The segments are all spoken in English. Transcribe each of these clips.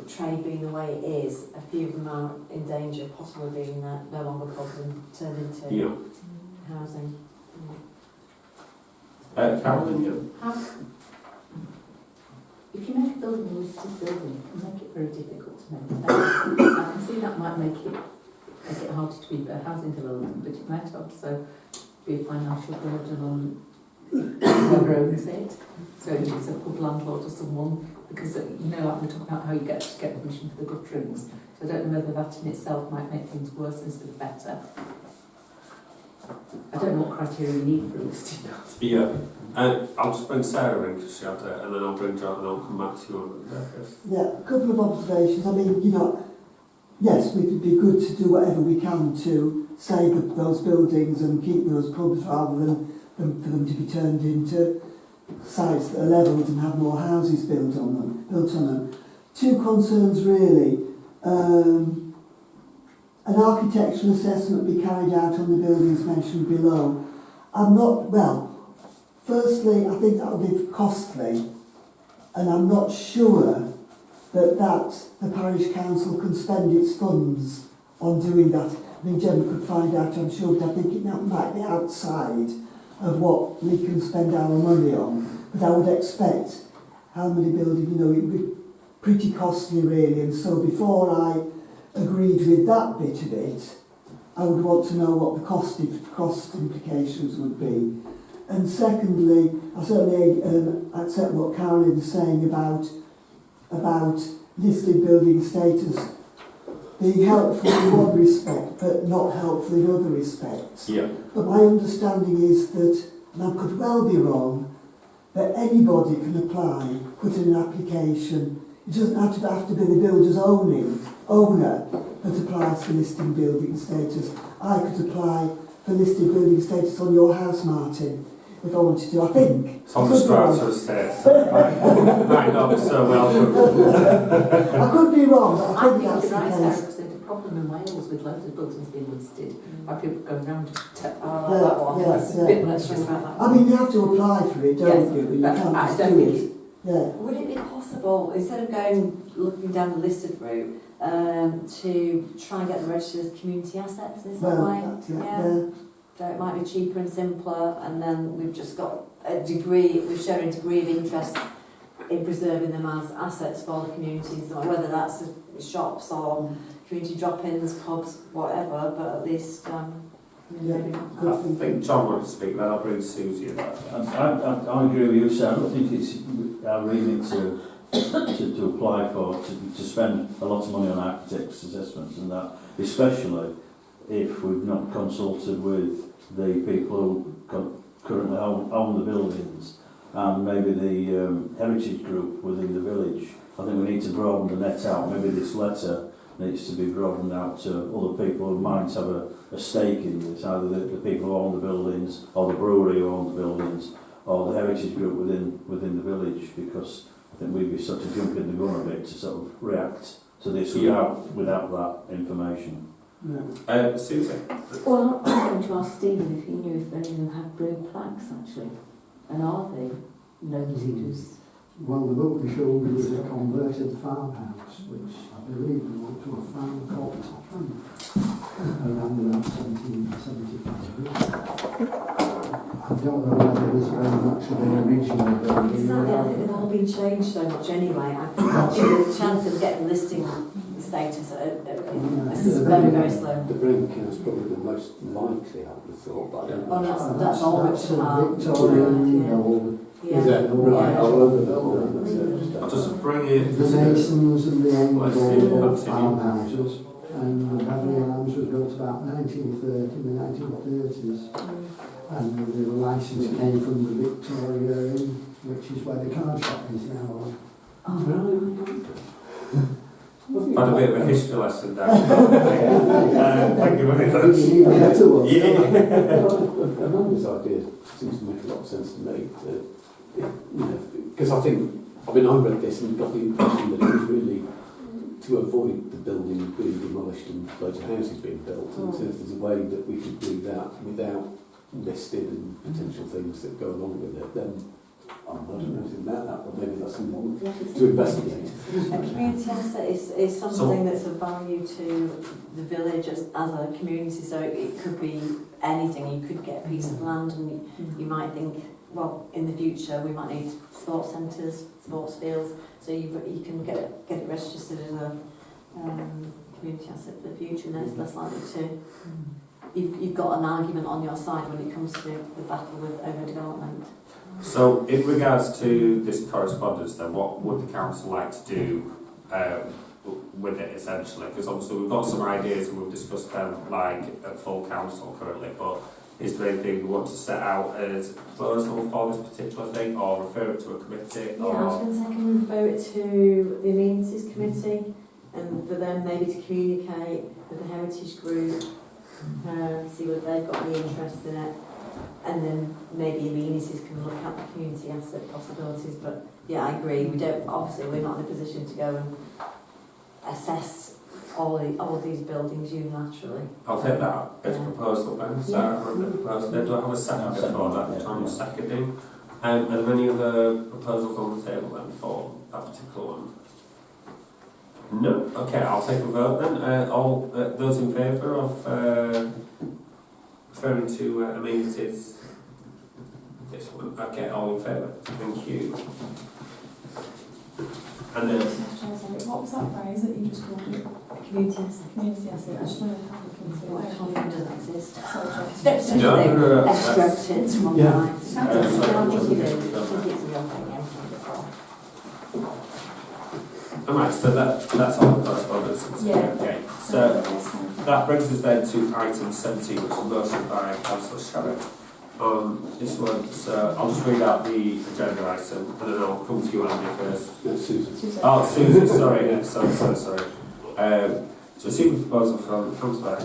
the trade being the way it is, a few of them are in danger of possibly being no longer covered and turned into housing. Carolyn, if you make a building a listed building, it can make it very difficult to maintain. I can see that might make it harder to be a housing development, but it might also be a financial burden on whoever owns it. So if it's a pub landlord or someone, because like we talk about how you get permission for the gutterings. So I don't know whether that in itself might make things worse instead of better. I don't know what criteria you need for a listed building. I'll just bring Sarah in because she had it, and then I'll bring John and I'll come back to you on that. Yeah, a couple of observations. I mean, yes, it would be good to do whatever we can to save those buildings and keep those pubs rather than for them to be turned into sites that are levelled and have more houses built on them. Two concerns really. An architectural assessment be carried out on the buildings mentioned below. Firstly, I think that would be costly, and I'm not sure that the parish council can spend its funds on doing that. I mean, Gemma could find out, I'm sure, but I think it might be outside of what we can spend our money on. But I would expect how many buildings, it would be pretty costly really, and so before I agreed with that bit of it, I would want to know what the cost implications would be. And secondly, I certainly accept what Carolyn is saying about listed building status being helpful in one respect, but not helpful in other respects. Yeah. But my understanding is that, and I could well be wrong, that anybody can apply, put in an application. It doesn't have to be the builder's owner that applies for listed building status. I could apply for listed building status on your house, Martin, if I wanted to. I think. It's on the strata estate. Might not be so welcome. I could be wrong, but I think that's you're right, the Sarah, case. because there's a problem in Wales with loads of buildings being listed by people going around to That one. That's a bit much about that. I mean, you have to apply for it, don't you? But you can't I just don't do think it. Yeah. Would it be possible, instead of looking down the listed route, to try and get them registered as community assets in some way? So it might be cheaper and simpler, and then we've just got we've shown a degree of interest in preserving them as assets for the community, so whether that's shops or community drop-ins, pubs, whatever, but at least I think John wanted to speak, then I'll bring Susie in. I agree with you, Sarah. I don't think it's our remit to apply for, to spend a lot of money on architects' assessments and that, especially if we've not consulted with the people who currently own the buildings and maybe the heritage group within the village. I think we need to broaden the net out. Maybe this letter needs to be broadened out to other people who might have a stake in this, either the people who own the buildings, or the brewery who own the buildings, or the heritage group within the village, because I think we'd be sort of jumping the gun a bit to sort of react to this without that information. Yeah. Susie? Well, I was going to ask Stephen if he knew if any of them had blue plaques actually, and are they noted as... Well, the book we showed was a converted farmhouse, which I believe belonged to a farm called Topham, around about 1775. I don't know whether it was very much of an original building. exactly, I think they've all been changed so much anyway. I think the chance of getting listing status is very, very slow. The Brink is probably the most likely, I would have thought, but I don't know. Oh, that's all That's Richard Hart. Victorian, old. Is that right? All over the building. I'll just bring it. The Masons and the Angles Well, farmhouses, and the Beverly Arms was built about 1930, in the 1930s. And the licence came from the Victoria Inn, which is where the car shop is now. Had a bit of a history lesson there. Thank you very much. Even better one. Amanda's idea seems to make a lot of sense to me. Because I read this and got the impression that it was really to avoid the building being demolished and loads of houses being built. And so if there's a way that we could do that without listed and potential things that go along with it, then I'm not anything about that, but maybe that's something to investigate. A community asset is something that's of value to the village as a community, so it could be anything. You could get a piece of land and you might think, well, in the future we might need sports centres, sports fields, so you can get it registered as a community asset for the future, and it's less likely to... You've got an argument on your side when it comes to the battle with overdevelopment. So, in regards to this correspondence, then, what would the council like to do with it, essentially? Because obviously we've got some ideas and we've discussed them, like, at full council currently, but is there anything we want to set out as a proposal for this particular thing, or refer it to a committee? Yeah, I was going to say, can we refer it to the Amenities Committee, and for them maybe to communicate with the Heritage Group, see whether they've got any interest in it, and then maybe Amenities can look at the community asset possibilities. But yeah, I agree, we're not in a position to go and assess all of these buildings unilaterally. I'll take that as a proposal then. Sarah, then do I have a second before that? Tom seconding. Are there any other proposals on the table then for that particular one? No. Okay, I'll take a vote then. All those in favour of referring to amenities? This one. Okay, all in favour. Thank you. And then What was that phrase that you just called it? Community asset. Community asset. I just wanted to have a look into What it. conflict doesn't exist? Sorry, no. Extracted from Yeah. mine. I think you do. I think it's a real thing, yeah. alright, so that's all the correspondence. Yeah. Okay. So that brings us then to item 17, which is a motion by Councillor Sherritt. This one, so I'll just read out the agenda item and then I'll come to you, Andy, first. No, Susan. Oh, Susan, sorry. Sorry. So receiving proposal from Councillor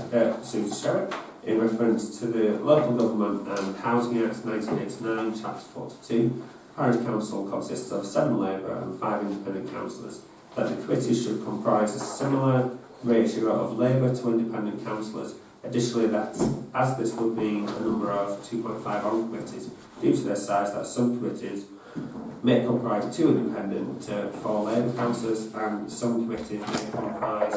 Susan Sherritt in reference to the Local Government and Housing Act 1989, Chapter 42. Parish Council consists of 7 Labour and 5 independent councillors. That the committee should comprise a similar ratio of Labour to independent councillors. Additionally, that as this would mean a number of 2.5 on committees, due to their size, that some committees may comprise 2 independent 4 Labour councillors, and some committees may comprise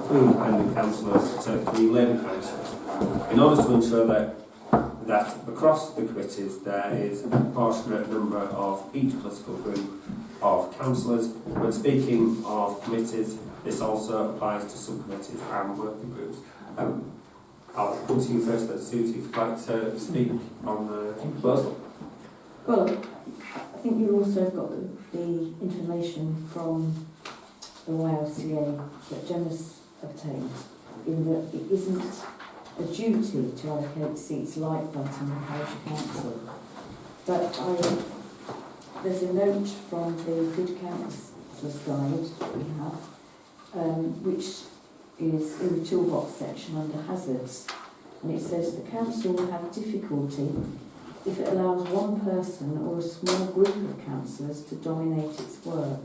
3 independent councillors to 3 Labour councillors. In order to ensure that across the committees there is a proportionate number of each political group of councillors. When speaking of committees, this also applies to subcommittees and working groups. I'll come to you first then, Susie, if you'd like to speak on the proposal. Well, I think you also have got the information from the YLCA that Gemma's obtained, in that it isn't a duty to allocate seats like that in the parish council. But there's a note from the Good Councillor's Guide that we have, which is in the toolbox section under hazards, and it says the council will have difficulty if it allows one person or a small group of councillors to dominate its work.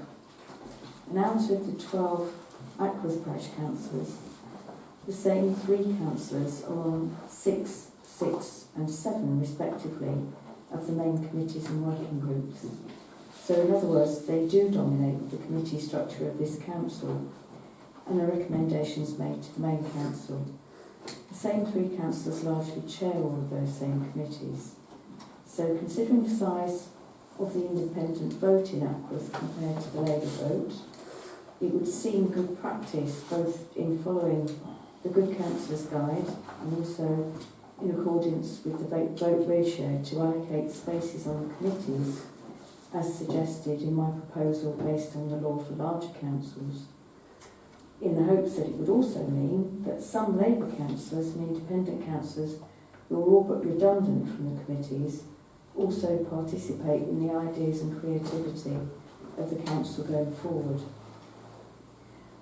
And out of the 12 Ackworth parish councillors, the same 3 councillors are on 6, 6 and 7 respectively of the main committees and working groups. So in other words, they do dominate the committee structure of this council, and a recommendation is made to the main council. The same 3 councillors largely chair all of those same committees. So considering the size of the independent vote in Ackworth compared to the Labour vote, it would seem good practice, both in following the Good Councillor's Guide and also in accordance with the vote ratio, to allocate spaces on the committees as suggested in my proposal based on the law for larger councils, in the hopes that it would also mean that some Labour councillors and independent councillors who are all but redundant from the committees also participate in the ideas and creativity of the council going forward.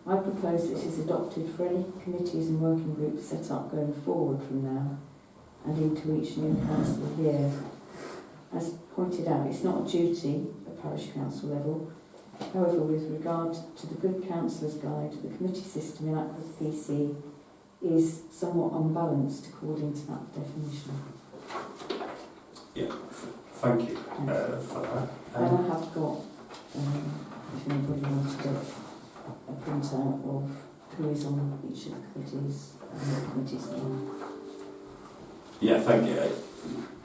I propose this is adopted for any committees and working groups set up going forward from now and into each new council year. As pointed out, it's not a duty at parish council level. However, with regard to the Good Councillor's Guide, the committee system in Ackworth PC is somewhat unbalanced according to that definition. Yeah, thank you for that. And I have got, if anybody wanted it, a printout of who is on each of the committees and what committees they're on. Yeah, thank you.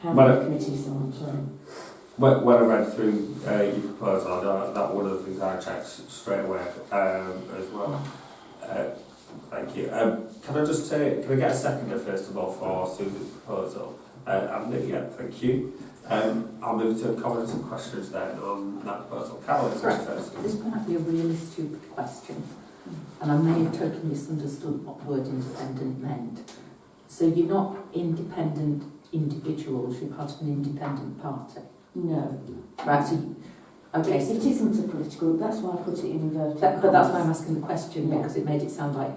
How Well, many committees they're on, sorry. When I read through your proposal, that one of the things I checked straight away as well. Thank you. Can I just can I get a seconder first of all for Susan's proposal? Yeah, thank you. I'll move to comments and questions then on that proposal. Carol, is Correct. first. This might be a really stupid question, and I may have totally misunderstood what the word independent meant. So you're not independent individuals, you're part of an independent party. No. Right, so, okay. It isn't a political group, that's why I put it in inverted But that's why I'm commas. asking the question, Yeah. because it made it sound like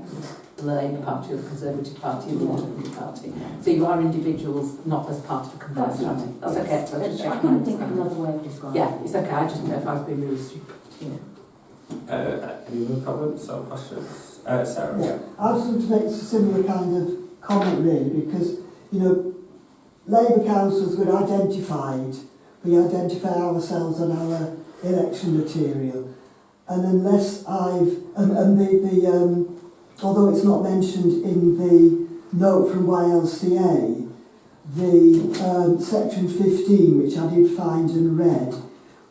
the Labour Party or the Conservative Party or the Independent Party. So you are individuals, not as part of a combined That's party. right. That's Yes. okay. So I just I checked couldn't my think of understanding. another way of describing Yeah, it. it's okay. I just didn't know if I've been really stupid. Any other comments or questions? Sarah? Yeah, I just want to make a similar kind of comment really, because, you know, Labour councillors were identified, we identify ourselves on our election material, and unless although it's not mentioned in the note from YLCA, the section 15, which I did find and read,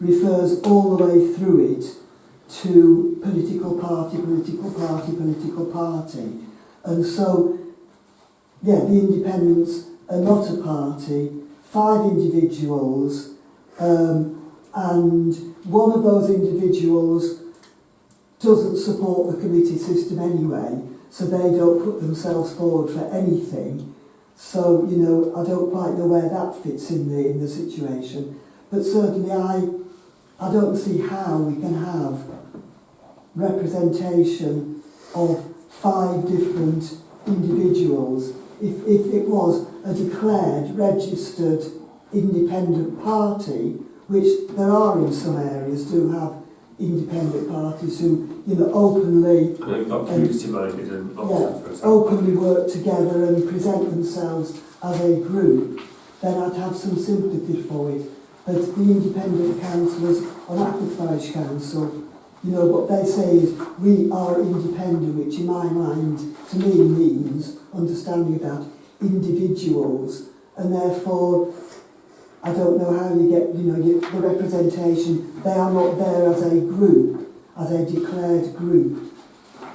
refers all the way through it to political party, political party, political party. And so, yeah, the independents are not a party, 5 individuals, and one of those individuals doesn't support the committee system anyway, so they don't put themselves forward for anything. So, you know, I don't quite know where that fits in the situation. But certainly I don't see how we can have representation of 5 different individuals if it was a declared, registered independent party, which there are in some areas, do have independent parties who, you know, openly I know you've got community-minded and Oxford, for example. openly work together and present themselves as a group, then I'd have some sympathy for it. But the independent councillors on Ackworth Parish Council, you know, what they say is, we are independent, which in my mind, to me, means understanding about individuals, and therefore, I don't know how you get, you know, the representation. They are not there as a group, as a declared group,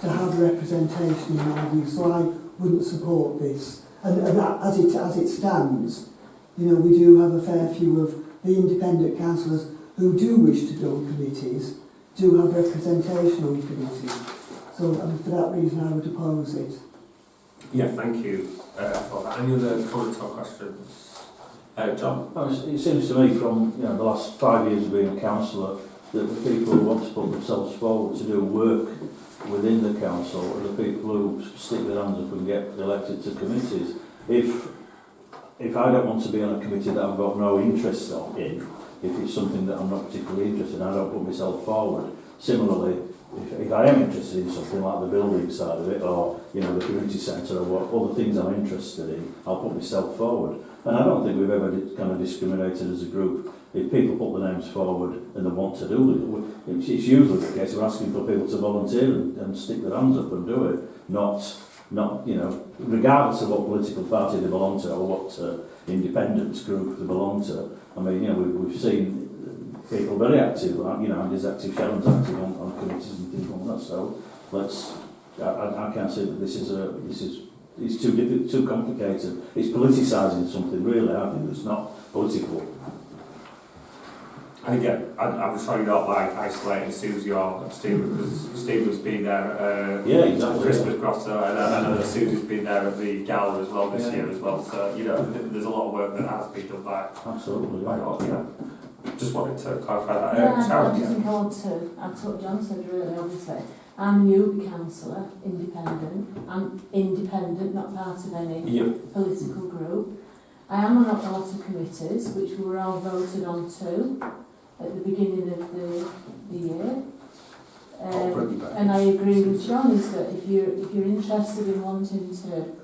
to have representation in my view, so I wouldn't support this. And that, as it stands, you know, we do have a fair few of the independent councillors who do wish to be on committees, do have representation on committees. So for that reason I would oppose it. Yeah, thank you for that. Any other comments or questions? John? Well, it seems to me from the last 5 years of being a councillor that the people who want to put themselves forward to do work within the council are the people who stick their hands up and get elected to committees. If I don't want to be on a committee that I've got no interest in, if it's something that I'm not particularly interested in, I don't put myself forward. Similarly, if I am interested in something like the building side of it, or the community centre, or what other things I'm interested in, I'll put myself forward. And I don't think we've ever kind of discriminated as a group. If people put their names forward and they want to do it, it's usually the case we're asking for people to volunteer and stick their hands up and do it, not regardless of what political party they belong to or what independence group they belong to. I mean, we've seen people very active, like, Andy's active, Sharon's active on committees and things like that. So I can't say that it's too difficult, too complicated. It's politicising something, really. I think it's not political. And again, I was trying not like isolating Susie or Stephen, because Stephen's been there Exactly, Christmas grotto, and I know that Susie's been there at the gala as well this year as well. So there's a lot of work that has been done by. Absolutely. Just wanted to clarify that. Yeah, I Sharon, just think I want to add to what John said really, obviously. I'm a new councillor, independent. I'm independent, not part of any political group. I am on a lot of committees, which we were all voted on to at the beginning of the year. And I agree with John, is that if you're interested in wanting to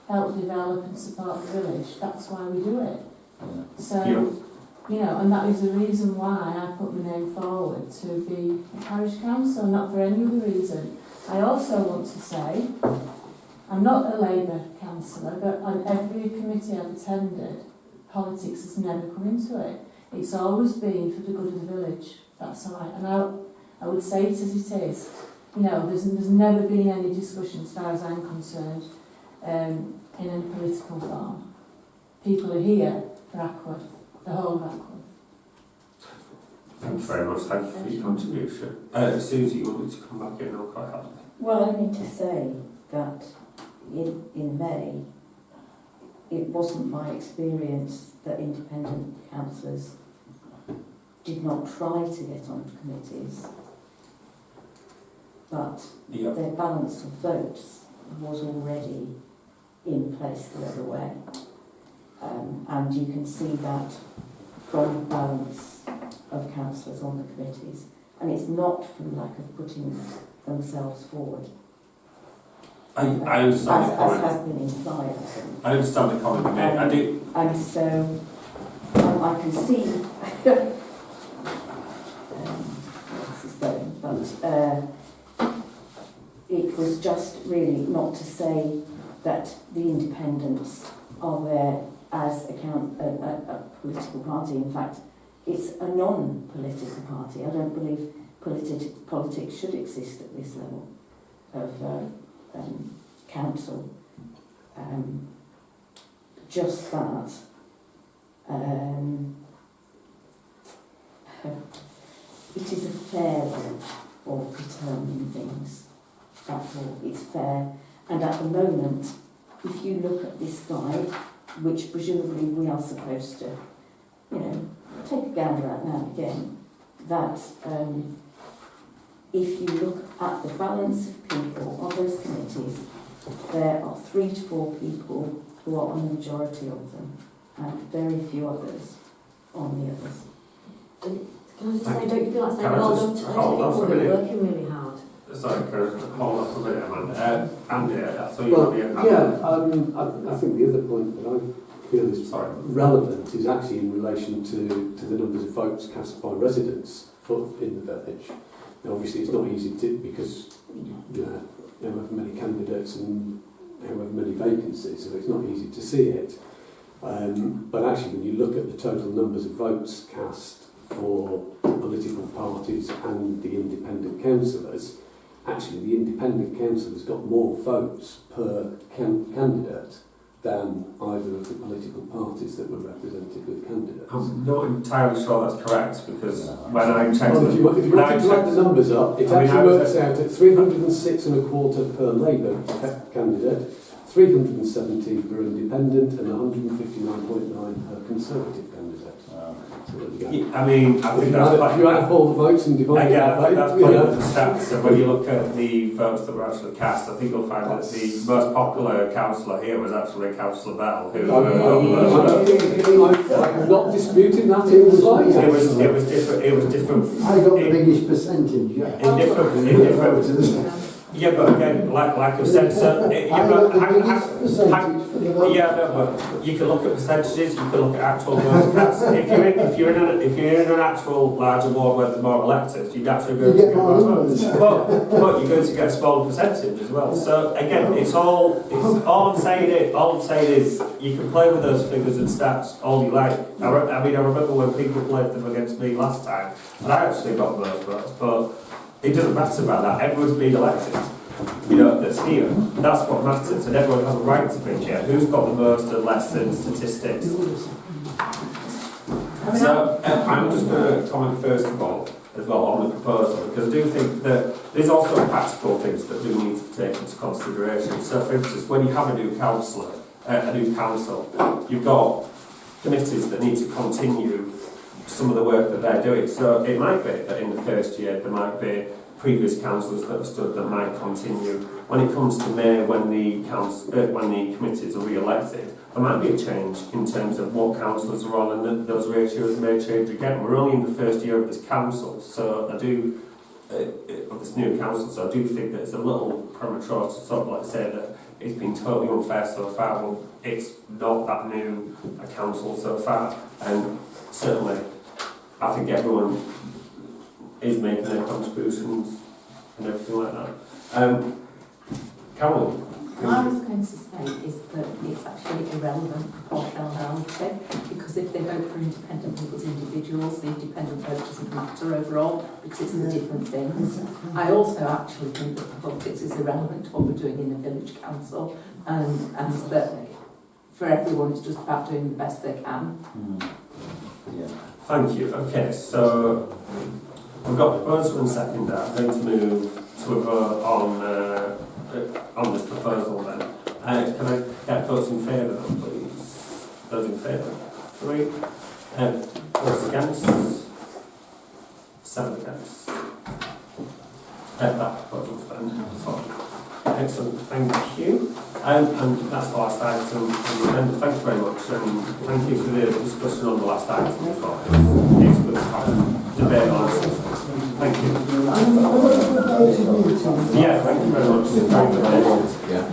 help develop and support the village, that's why we do it. So You know, and that is the reason why I put my name forward to be a parish councillor, not for any other reason. I also want to say, I'm not a Labour councillor, but on every committee I've attended, politics has never come into it. It's always been for the good of the village. That's all right. And I would say it as it is. You know, there's never been any discussion, as far as I'm concerned, in a political form. People are here for Ackworth, the whole of Ackworth. Thank you very much. Thank you for your contribution. Susie, you want me to come back in? I'll quite happy. Well, I need to say that in May, it wasn't my experience that independent councillors did not try to get onto committees, but their balance of votes was already in place the other way. And you can see that from the balance of councillors on the committees. And it's not from lack of putting themselves forward. I understand the comment. As has been implied. I understand the comment you made. I do. And so I can see this is going, but it was just really not to say that the independents are there as a political party. In fact, it's a non-political party. I don't believe politics should exist at this level of council. Just that it is a fair way of determining things. That's all. It's fair. And at the moment, if you look at this guide, which presumably we are supposed to, you know, take a gander at now and again, that if you look at the balance of people on those committees, there are 3 to 4 people who are on the majority of them, and very few others on the others. Can I just say, don't you feel like saying, Can I well just done to hold those off a people who minute? are working really hard? Sorry, can I just hold off a minute, Amanda? Andy, I thought you Well, might be a I think the other point that I feel is relevant is actually in relation to the numbers of votes cast by residents in the village. Now, obviously, it's not easy to, because you know, however many candidates and however many vacancies, so it's not easy to see it. But actually, when you look at the total numbers of votes cast for political parties and the independent councillors, actually the independent councillors got more votes per candidate than either of the political parties that were represented with candidates. I'm not entirely sure that's correct, because when I checked... Well, if you wanted to add the numbers up, it actually works out at 306 and a quarter per Labour candidate, 370 per independent and 159.9 per Conservative candidate. So there we go. I mean, I think that's if you add up all the votes and divide again, it I think by that's part of the stats. So when you look at the votes that were actually cast, I think you'll find that the most popular councillor here was actually Councillor Bell, who got the most. I'm not disputing that in the slightest. It was different. I got the biggest percentage, yeah. In different. Yeah, but again, like I've said, so I got the biggest percentage for the vote. yeah, no, but you can look at percentages, you can look at actual votes cast. If you're in an actual large award where there's more elected, you'd actually go You to get get more more numbers. votes. But you're going to get a smaller percentage as well. So again, all I'm saying is you can play with those figures and stats all you like. I remember when people played them against me last time, and I actually got those votes, but it doesn't matter about that. Everyone's been elected, you know, that's here. That's what matters, and everyone has a right to be here. Who's got the most and less in statistics? So I'm just going to comment first of all, as well, on the proposal, because I do think that there's also practical things that do need to be taken into consideration. So, for instance, when you have a new council, you've got committees that need to continue some of the work that they're doing. So it might be that in the first year there might be previous councillors that have stood that might continue. When it comes to May, when the committees are re-elected, there might be a change in terms of what councillors are on, and those ratios may change again. We're only in the first year of this council, so of this new council, so I do think that it's a little premature to sort of like say that it's been totally unfair so far. Well, it's not that new a council so far, and certainly I think everyone is making their contributions and everything like that. Carol? What I was going to say is that it's actually irrelevant proportionality, because if they vote for independent as individuals, the independent vote doesn't matter overall, because it's the different things. I also actually think that the politics is irrelevant to what we're doing in a village council, and that for everyone it's just about doing the best they can. Yeah. Thank you. Okay, so we've got proposal and second. I'm going to move to a vote on this proposal then. Can I get votes in favour then, please? Those in favour? 3. Votes against? 7 against. That proposal's then. Excellent, thank you. And that's the last item. And thank you very much. And thank you for the discussion on the last item as well. It's good to have debate on it. Thank you. Yeah, thank you very much. Very good. Yeah.